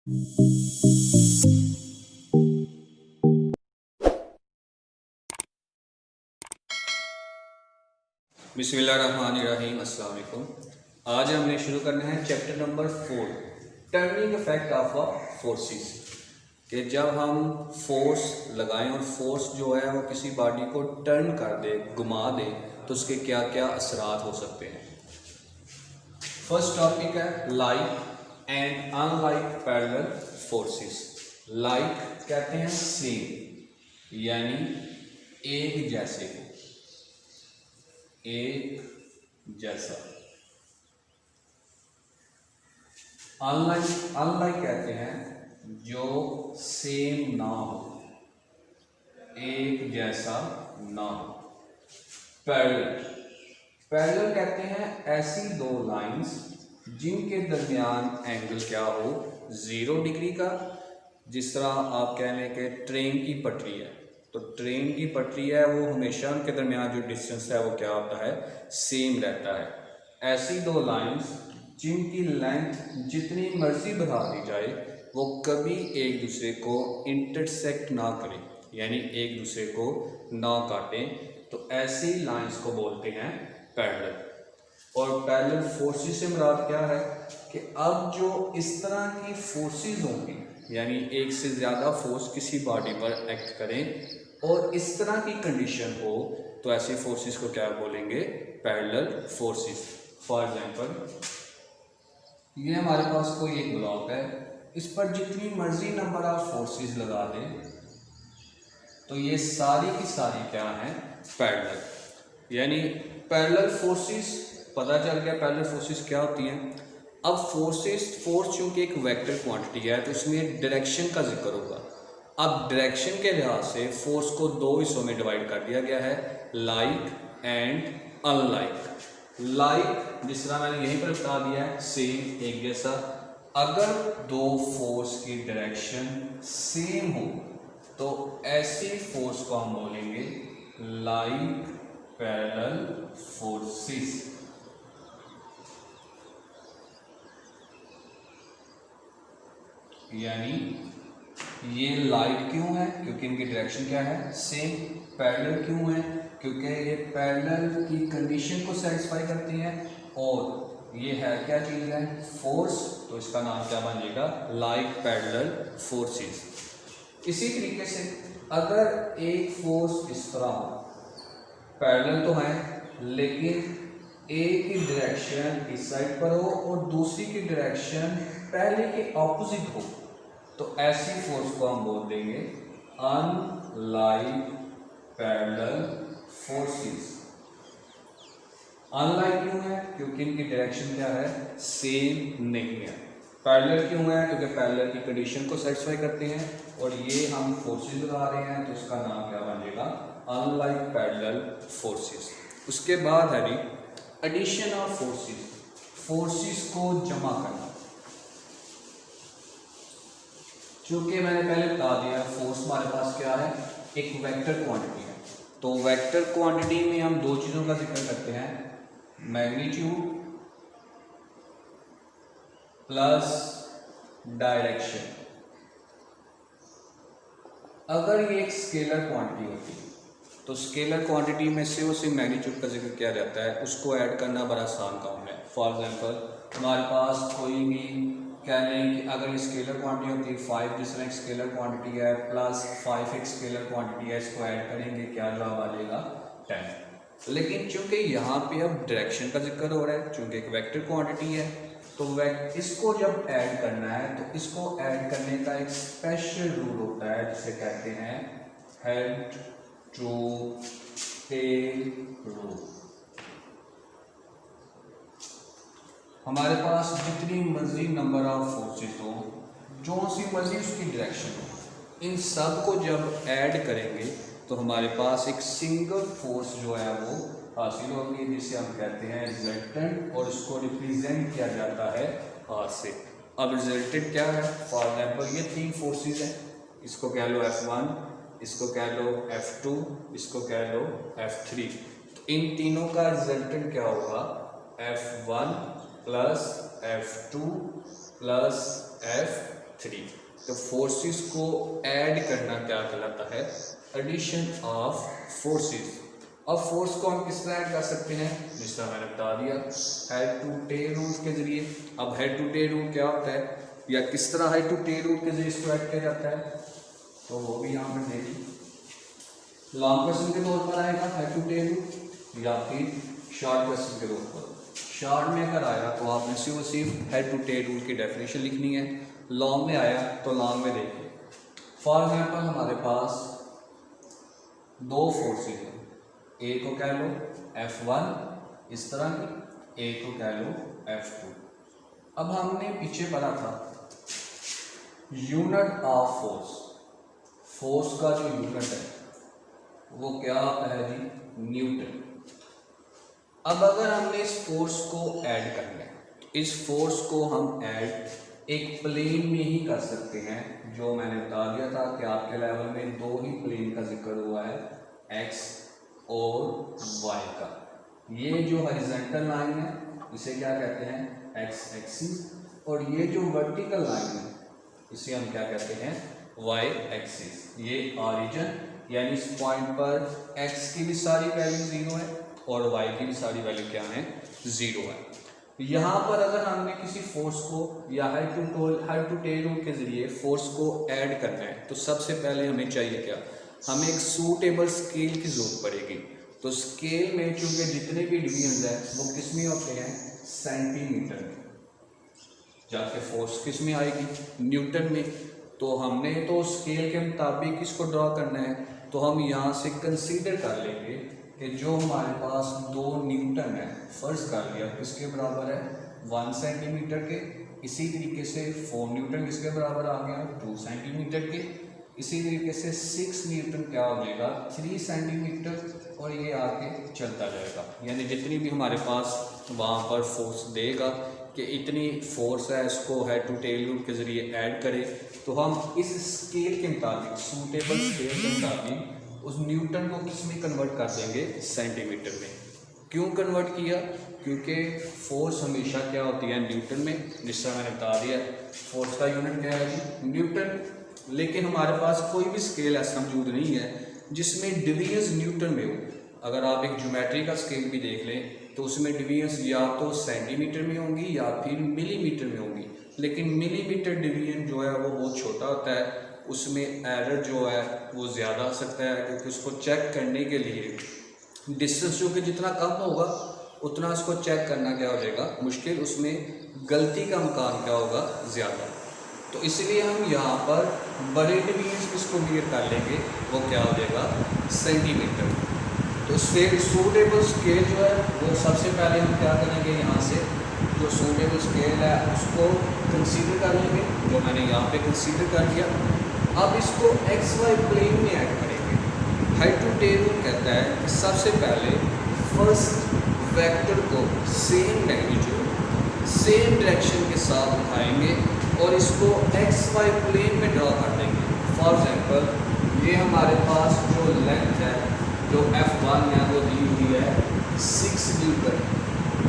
बिस्मिल्लाहिर्रहमानिर्रहीम। अस्सलाम वालेकुम। आज हमने शुरू करना है chapter number 4, turning effect of a forces. कि जब हम फोर्स लगाएं और फोर्स जो है वो किसी बॉडी को टर्न कर दे, घुमा दे, तो उसके क्या क्या असरात हो सकते हैं। फर्स्ट टॉपिक है like and unlike parallel forces. Like कहते हैं सेम, यानी एक जैसे को, एक जैसा। अनलाइक कहते हैं जो सेम ना हो, एक जैसा ना हो। पैरेलल कहते हैं ऐसी दो लाइंस जिनके दरमियान एंगल क्या हो, 0 डिग्री का। जिस तरह आप कह लें कि ट्रेन की पटरी है, तो ट्रेन की पटरी है वो हमेशा उनके दरमियान जो डिस्टेंस है वो क्या होता है, सेम रहता है। ऐसी दो लाइंस जिनकी लेंथ जितनी मर्जी बढ़ा दी जाए वो कभी एक दूसरे को इंटरसेक्ट ना करें, यानी एक दूसरे को ना काटें, तो ऐसी लाइंस को बोलते हैं पैरेलल। और पैरेलल फोर्सेस से मुराद क्या है कि अब जो इस तरह की फोर्सेस होंगी, यानी एक से ज़्यादा फोर्स किसी बॉडी पर एक्ट करें और इस तरह की कंडीशन हो, तो ऐसी फोर्सेस को क्या बोलेंगे, पैरेलल फोर्सेस। फॉर एग्जांपल, ये हमारे पास कोई एक ब्लॉक है, इस पर जितनी मर्जी नंबर ऑफ फोर्सेस लगा दें तो ये सारी की सारी क्या हैं, पैरेलल। यानी पैरेलल फोर्सेस, पता चल गया पैरेलल फोर्सेस क्या होती हैं। अब फोर्स चूंकि एक वेक्टर क्वांटिटी है तो इसमें डायरेक्शन का जिक्र होगा। अब डायरेक्शन के लिहाज से फोर्स को दो हिस्सों में डिवाइड कर दिया गया है, लाइक एंड अनलाइक। लाइक जिस तरह मैंने यहीं पर बता दिया है, सेम, एक जैसा। अगर दो फोर्स की डायरेक्शन सेम हो तो ऐसी फोर्स को हम बोलेंगे लाइक पैरेलल फोर्सेस। यानी ये लाइक क्यों है, क्योंकि इनकी डायरेक्शन क्या है, सेम। पैरेलल क्यों है, क्योंकि ये पैरेलल की कंडीशन को सेटिस्फाई करती हैं। और ये है क्या चीज़ है, फोर्स, तो इसका नाम क्या बनेगा, लाइक पैरेलल फोर्सेस। इसी तरीके से अगर एक फोर्स इस तरह हो, पैरेलल तो है लेकिन एक की डायरेक्शन इस साइड पर हो और दूसरी की डायरेक्शन पहले के ऑपोजिट हो, तो ऐसी फोर्स को हम बोल देंगे अनलाइक पैरेलल फोर्सेस। अनलाइक क्यों है, क्योंकि इनकी डायरेक्शन क्या है, सेम नहीं है। पैरेलल क्यों है, क्योंकि पैरेलल की कंडीशन को सेटिस्फाई करते हैं। और ये हम फोर्सेस लगा रहे हैं तो इसका नाम क्या बनेगा, अनलाइक पैरेलल फोर्सेस। उसके बाद है जी एडिशन ऑफ फोर्सेस, फोर्सेस को जमा करना। चूंकि मैंने पहले बता दिया फोर्स हमारे पास क्या है, एक वेक्टर क्वांटिटी है। तो वेक्टर क्वांटिटी में हम दो चीज़ों का जिक्र करते हैं, मैग्नीट्यूड प्लस डायरेक्शन। अगर ये एक स्केलर क्वांटिटी होती है तो स्केलर क्वांटिटी में से उसी मैग्नीट्यूड का जिक्र किया जाता है, उसको ऐड करना बड़ा आसान काम है। फॉर एग्जांपल, हमारे पास कोई भी कह लें कि अगर ये स्केलर क्वांटिटी होती है 5, जिस तरह एक स्केलर क्वांटिटी है, प्लस 5 एक स्केलर क्वांटिटी है, इसको ऐड करेंगे क्या जवाब आ जाएगा, 10। लेकिन चूंकि यहाँ पे अब डायरेक्शन का जिक्र हो रहा है, चूंकि एक वेक्टर क्वांटिटी है, तो इसको जब ऐड करना है तो इसको ऐड करने का एक स्पेशल रूल होता है जिसे कहते हैं हेड टू टेल रूल। हमारे पास जितनी मर्जी नंबर ऑफ फोर्सेस हो, जो सी मर्जी उसकी डायरेक्शन हो, इन सब को जब ऐड करेंगे तो हमारे पास एक सिंगल फोर्स जो है वो हासिल होगी, जिसे हम कहते हैं रिजल्टेंट, और इसको रिप्रेजेंट किया जाता है आर से। अब रिजल्टेंट क्या है, फॉर एग्जांपल ये 3 फोर्सेस हैं, इसको कह लो F1, इसको कह लो F2, इसको कह लो F3। तो इन तीनों का रिजल्टेंट क्या होगा, F1 plus F2 plus F 3। तो फोर्सेस को ऐड करना क्या कहलाता है? Addition of forces. अब फोर्स को हम किस तरह ऐड कर सकते हैं? जिस तरह मैंने बता दिया, हेड टू टेल रूल के जरिए। अब हेड टू टेल रूल क्या होता है, या किस तरह हेड टू टेल रूल के जरिए इसको ऐड किया जाता है, तो वो भी यहाँ पर देखिए लॉन्ग क्वेश्चन के तौर पर आएगा हेड टू टेल रूल, या फिर शॉर्ट क्वेश्चन के तौर पर। शॉर्ट में अगर आया तो आपने सिर्फ हेड टू टेल रूल की डेफिनेशन लिखनी है। लॉन्ग में आया तो लॉन्ग में देखिए, फॉर एग्जाम्पल हमारे पास दो फोर्सेज हैं, ए को कह लो F1 इस तरह की, ए को कह लो F2। अब हमने पीछे पढ़ा था यूनिट ऑफ फोर्स, फोर्स का जो यूनिट है वो क्या होता है जी? न्यूटन। अब अगर हमने इस फोर्स को ऐड करना है, इस फोर्स को हम ऐड एक प्लेन में ही कर सकते हैं, जो मैंने बता दिया था कि आपके लेवल में दो ही प्लेन का जिक्र हुआ है, एक्स और y का। ये जो हॉरिजॉन्टल लाइन है इसे क्या कहते हैं? एक्स एक्सिस, और ये जो वर्टिकल लाइन है इसे हम क्या कहते हैं? y axis. ये ऑरिजिन यानी इस पॉइंट पर x की भी सारी वैल्यू 0 है और y की भी सारी वैल्यू क्या है? 0 है। यहाँ पर अगर हमने किसी फोर्स को या हेड टू टेल रूल के जरिए फोर्स को ऐड करना है, तो सबसे पहले हमें चाहिए क्या? हमें एक सूटेबल स्केल की जरूरत पड़ेगी। तो स्केल में चूंकि जितने भी डिवीजन है वो किस में होते हैं? सेंटीमीटर में। जाके फोर्स किस में आएगी? न्यूटन में। तो हमने तो स्केल के मुताबिक इसको ड्रॉ करना है, तो हम यहाँ से कंसीडर कर लेंगे कि जो हमारे पास 2 न्यूटन है, फर्ज कर लिया किसके बराबर है? 1 सेंटीमीटर के। इसी तरीके से 4 न्यूटन किसके बराबर आ गया? 2 सेंटीमीटर के। इसी तरीके से 6 न्यूटन क्या हो जाएगा? 3 सेंटीमीटर, और ये आगे चलता जाएगा। यानी जितनी भी हमारे पास वहाँ पर फोर्स देगा कि इतनी फोर्स है, इसको हेड टू टेल रूल के ज़रिए ऐड करें, तो हम इस स्केल के मुताबिक, सूटेबल स्केल के मुताबिक उस न्यूटन को किस में कन्वर्ट कर देंगे? सेंटीमीटर में। क्यों कन्वर्ट किया? क्योंकि फोर्स हमेशा क्या होती है? न्यूटन में। जिस तरह मैंने बता दिया फोर्स का यूनिट क्या है जी? न्यूटन। लेकिन हमारे पास कोई भी स्केल ऐसा मौजूद नहीं है जिसमें डिवीजन्स न्यूटन में हो। अगर आप एक ज्योमेट्री का स्केल भी देख लें तो उसमें डिवीजन्स या तो सेंटीमीटर में होंगी या फिर मिलीमीटर में होंगी, लेकिन मिलीमीटर डिवीजन जो है वो बहुत छोटा होता है, उसमें एरर जो है वो ज़्यादा आ सकता है, क्योंकि उसको चेक करने के लिए डिस्टेंस जो कि जितना कम होगा उतना उसको चेक करना क्या हो जाएगा? मुश्किल। उसमें गलती का इम्कान क्या होगा? ज़्यादा। तो इसलिए हम यहाँ पर बड़े डिवीजन किसको क्लियर कर लेंगे? वो क्या हो जाएगा? सेंटीमीटर। तो फिर सूटेबल स्केल जो है वो सबसे पहले हम क्या करेंगे? यहाँ से जो सूटेबल स्केल है उसको कंसीडर कर लेंगे, जो मैंने यहाँ पे कंसीडर कर लिया। अब इसको एक्स वाई प्लेन में ऐड करेंगे। हेड टू टेल रूल कहता है कि सबसे पहले फर्स्ट वेक्टर को सेम मैग्नीट्यूड, सेम डायरेक्शन के साथ उठाएंगे और इसको एक्स वाई प्लेन में ड्रॉ कर देंगे। फॉर एग्जांपल ये हमारे पास जो लेंथ है, जो F1 है वो दी हुई है 6 न्यूटन।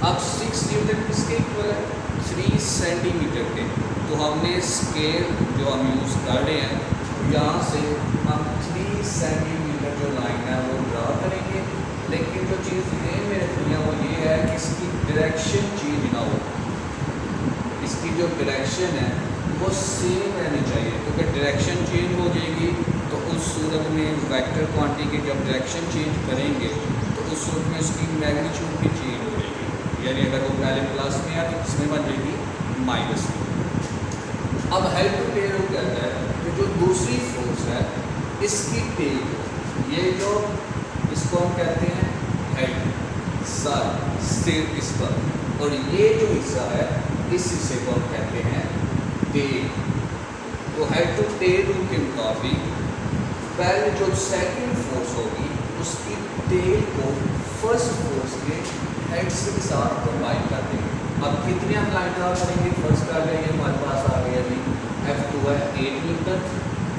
अब 6 न्यूटन किसके इक्वल है? 3 सेंटीमीटर के। तो हमने स्केल जो हम यूज़ कर रहे हैं, यहाँ से हम 3 सेंटीमीटर जो लाइन है वो ड्रा करेंगे। लेकिन जो चीज़ ये में रखनी है वो ये है कि इसकी डायरेक्शन चेंज ना हो, इसकी जो डायरेक्शन है वो सेम रहनी चाहिए, क्योंकि डायरेक्शन चेंज हो जाएगी तो उस सूरत में वेक्टर क्वांटिटी की जब डायरेक्शन चेंज करेंगे तो उस सूरत में उसकी मैग्नीट्यूड भी चेंज हो जाएगी। यानी अगर वो पहले प्लस में है तो किसमें बन जाएगी? माइनस में। अब हेड टू टेल रूल कहता है कि जो दूसरी फोर्स है इसकी टेल, ये जो इसको हम कहते हैं हेड, सर, सिर इस पर, और ये जो हिस्सा है इस हिस्से को हम कहते हैं टेल। तो हेड टू टेल रूल के मुताबिक पहले जो सेकंड फोर्स होगी उसकी टेल को फर्स्ट फोर्स के हेड के साथ कंबाइन कर देंगे। अब कितने हम लाइन ड्रा करेंगे? फर्स्ट कर लेंगे, हमारे पास आ गया जी F2 है 8 न्यूटन।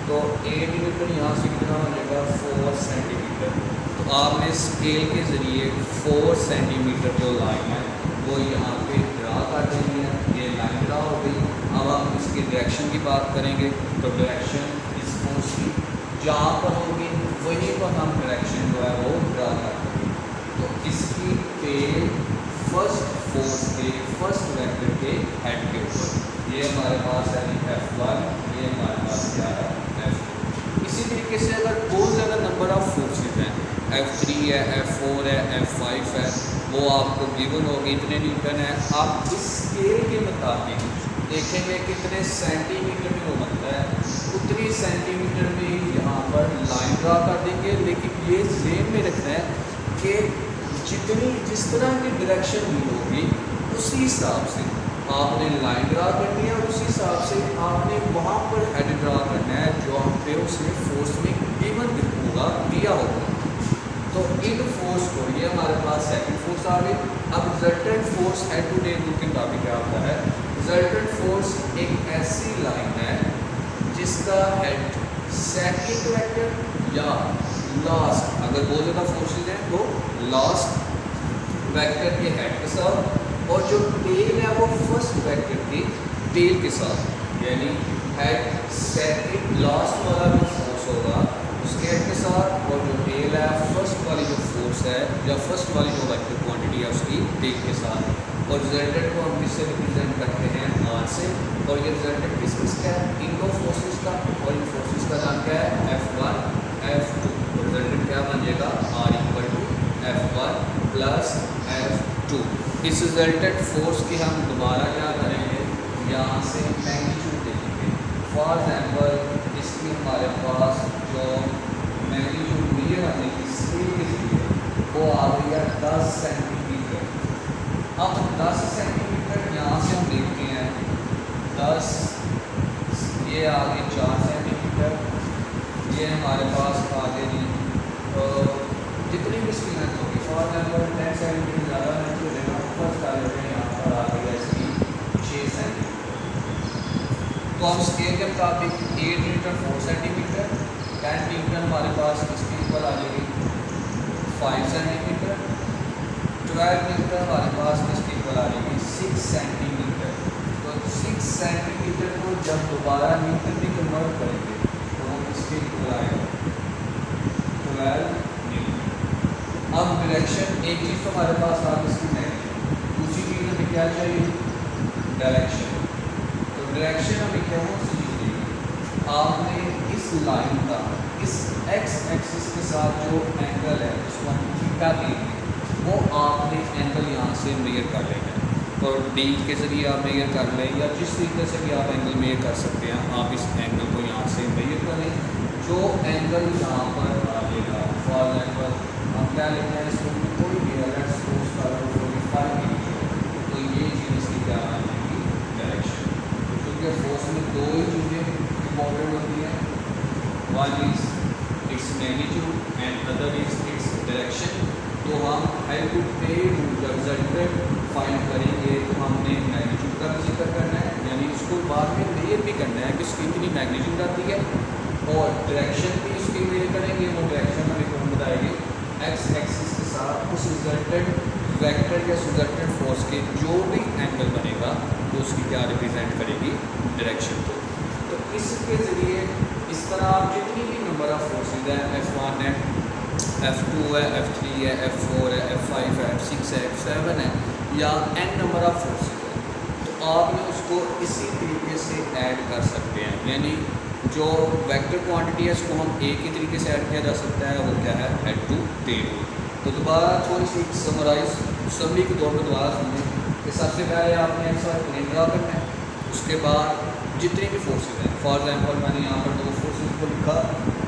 तो 8 न्यूटन यहाँ से कितना हो जाएगा? 4 सेंटीमीटर। तो आपने स्केल के ज़रिए 4 सेंटीमीटर जो लाइन है वो यहाँ पे ड्रा कर देनी है। ये लाइन ड्रा हो गई। अब आप इसके इसकी डायरेक्शन की बात करेंगे तो डायरेक्शन इस फोर्स की जहाँ पर होगी वहीं पर हम डायरेक्शन जो है वो ड्रा करेंगे। तो इसकी टेल फर्स्ट फोर्स के फर्स्ट वेक्टर के हेड के ऊपर, ये हमारे पास है F1, ये हमारे पास क्या है F2। इसी तरीके से अगर बहुत ज़्यादा नंबर ऑफ फोर्सेज हैं, F3 है, F4 है, F5 है, वो आपको गिवन होगी इतने न्यूटन है, आप इस स्केल के मुताबिक देखेंगे कितने सेंटीमीटर में वो बनता है, उतनी सेंटीमीटर में यहाँ पर लाइन ड्रा कर देंगे। लेकिन ये ज़हन में रखना है कि जिस तरह की डायरेक्शन दी होगी उसी हिसाब से आपने लाइन ड्रा करनी है, और उसी हिसाब से आपने वहाँ पर हेड ड्रा करना है जो हम पे उसने फोर्स में गिवन होगा, दिया होगा। तो इन फोर्स को, ये हमारे पास सेकंड फोर्स आ गई। अब resultant force head to tail rule के मुताबिक क्या होता है, रिजल्टेंट फोर्स एक ऐसी लाइन है जिसका हेड सेकंड वेक्टर या लास्ट, अगर बहुत ज़्यादा फोर्सेज हैं तो लास्ट वेक्टर के हेड के साथ, और जो टेल है वो फर्स्ट वेक्टर की टेल के साथ, यानी हेड सेकंड लास्ट वाला जो फोर्स होगा उसके हेड के साथ, और जो टेल है फर्स्ट वाली जो फोर्स है या फर्स्ट वाली जो वेक्टर क्वांटिटी है उसकी टेल के साथ। और रिजल्टेंट को हम किससे रिप्रेजेंट करते हैं, आर से, और ये रिजल्टेंट किसका है, इन दो फोर्सेज का, और इन फोर्सेज का नाम क्या है F1 F2। रिजल्टेंट क्या बन जाएगा, R equal to F1 plus F2। इस रिजल्टेंट फोर्स की हम दोबारा क्या करेंगे, यहाँ से मैग्नीट्यूड देखेंगे। फॉर एग्जाम्पल इसकी हमारे पास जो मैग्नीट्यूड मिली हमने की स्केल के लिए वो आ गई है 10 सेंटीमीटर। अब 10 सेंटीमीटर यहाँ से हम देखते हैं 10, ये आ गई 4 सेंटीमीटर, ये हमारे पास आ गई जितनी भी इसकी लेंथ होगी। फॉर एग्जाम्पल 10 सेंटीमीटर ज़्यादा लेंथ हो जाएगा, फर्स्ट आ जाएगा यहाँ पर आ गई इसकी 6 सेंटीमीटर। तो हम स्केल के मुताबिक 8 मीटर 4 सेंटीमीटर, 10 न्यूटन हमारे पास इसके ऊपर आ जाएगी 5 सेंटीमीटर, 12 न्यूटन हमारे पास इसके ऊपर आ जाएगी 6 सेंटीमीटर। तो 6 सेंटीमीटर को जब दोबारा न्यूटन में कन्वर्ट करेंगे तो हम इसके ऊपर आएगा 12 न्यूटन। अब डायरेक्शन, एक चीज़ तो हमारे पास आ गई इसकी डायरेक्शन, दूसरी चीज़ हमें क्या चाहिए, डायरेक्शन। तो डायरेक्शन हमें क्या हो चाहिए, आपने इस लाइन का इस एक्स एक्सिस के साथ जो एंगल है उसको हम थीटा देंगे, वो आपने एंगल यहाँ से मेजर कर लेना है। तो डी के ज़रिए आप मेजर कर लें, या जिस तरीके से भी आप एंगल मेजर कर सकते हैं, आप इस एंगल को यहाँ से मेजर करें। जो एंगल यहाँ पर आ जाएगा, फॉर एग्जाम्पल हम क्या लेते हैं, इसको कोई भी अगर सोर्स का 45 डिग्री है तो ये चीज़ इसकी क्या आ जाएगी, डायरेक्शन। क्योंकि फोर्स में दो ही चीज़ें इंपॉर्टेंट होती हैं, one is its magnitude and other is its direction. तो हम head to tail resultant find करेंगे तो हमने मैग्नीट्यूड का भी जिक्र करना है, यानी उसको बाद में मेजर भी करना है कि इसकी कितनी मैग्नीट्यूड आती है, और डायरेक्शन भी उसकी मेजर करेंगे। वो डायरेक्शन हमें कौन बताएगी, एक्स एक्सिस के साथ उस रिजल्टेंट वेक्टर या रिजल्टेंट फोर्स के जो भी एंगल बनेगा तो उसकी क्या रिप्रेजेंट करेगी, डायरेक्शन को। तो इसके ज़रिए इस तरह आप जितनी भी नंबर ऑफ फोर्सेज हैं, F1 है, F2 है, F3 है, F4 है, F5 है, F6 है, F7 है, या n नंबर ऑफ फोर्सेज है, तो आप उसको इसी तरीके से ऐड कर सकते हैं। यानी जो वेक्टर क्वांटिटी है इसको हम एक ही तरीके से ऐड किया जा सकता है, वो क्या है, हेड टू टेल। तो दोबारा थोड़ी सी समराइज सभी के तौर पर दोबारा समझें कि सबसे पहले आपने ऐसा प्लेन ड्रा करना है, उसके बाद जितने भी फोर्सेज हैं, फॉर एग्जांपल मैंने यहाँ पर 2 फोर्सेज को लिखा,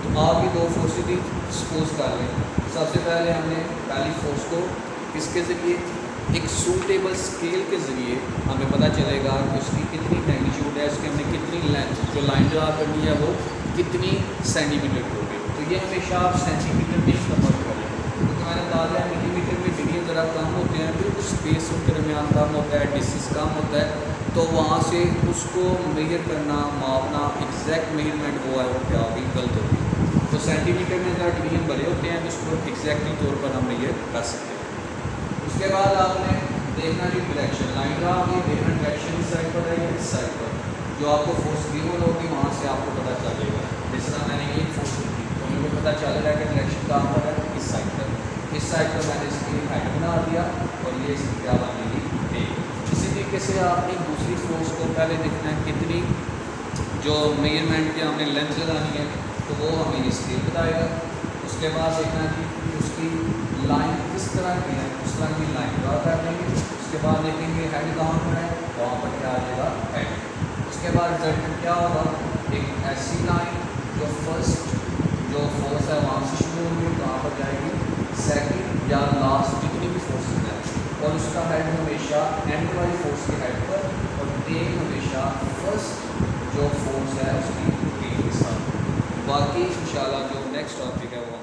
तो आप ये 2 फोर्सेज ही सपोज कर लें। सबसे पहले हमने पहली फोर्स को किसके ज़रिए, एक सूटेबल स्केल के ज़रिए हमें पता चलेगा कि उसकी कितनी मैग्नीट्यूड है, उसकी हमने कितनी लेंथ जो लाइन ड्रा करनी है वो कितनी सेंटीमीटर की होगी। तो ये हमेशा आप सेंटीमीटर में कन्वर्ट करें, क्योंकि मैंने बता दिया मिलीमीटर में डिग्री ज़रा कम होते हैं, बिल्कुल स्पेस उनके दरमियान कम होता है, डिस्टेंस कम होता है, तो वहाँ से उसको मेजर करना, मापना, एग्जैक्ट मेजरमेंट वो है वो क्या होगी, गलत होगी। तो सेंटीमीटर में अगर डिवीजन बड़े होते हैं तो उसको एग्जैक्टली तौर पर हम मेजर कर सकते हैं। उसके बाद आपने देखना जी डायरेक्शन, लाइन ड्रा होगी, देखना डायरेक्शन इस साइड पर रहेगी, इस साइड पर। जो आपको फोर्स गिवन होगी वहाँ से आपको पता चलेगा। जिस तरह मैंने एक फोर्स लिखी तो मुझे पता चल रहा है कि डायरेक्शन कहाँ पर है, इस साइड पर। इस साइड पर मैंने इसकी हेड बना दिया और ये इसकी क्या बनेगी, टेल। इसी तरीके से आपने दूसरी फोर्स को पहले देखना है कितनी, जो मेजरमेंट की हमने लेंथ लगानी है तो वो हमें ये स्केल बताएगा। उसके बाद देखना है कि उसकी लाइन किस तरह की है, उस तरह की लाइन ड्रा कर देंगे। उसके बाद देखेंगे हेड कहाँ पर है, वहाँ पर क्या आ जाएगा, हेड। उसके बाद रिजल्ट क्या होगा, एक ऐसी लाइन जो फर्स्ट जो फोर्स है वहाँ से शुरू होगी, कहाँ पर जाएगी, सेकंड या लास्ट जितनी भी फोर्सेस हैं, और उसका हेड हमेशा एंड वाली फोर्स के हेड पर, और टेल हमेशा फर्स्ट जो फोर्स है उसकी टेल के साथ। बाकी इंशाल्लाह जो नेक्स्ट टॉपिक है वो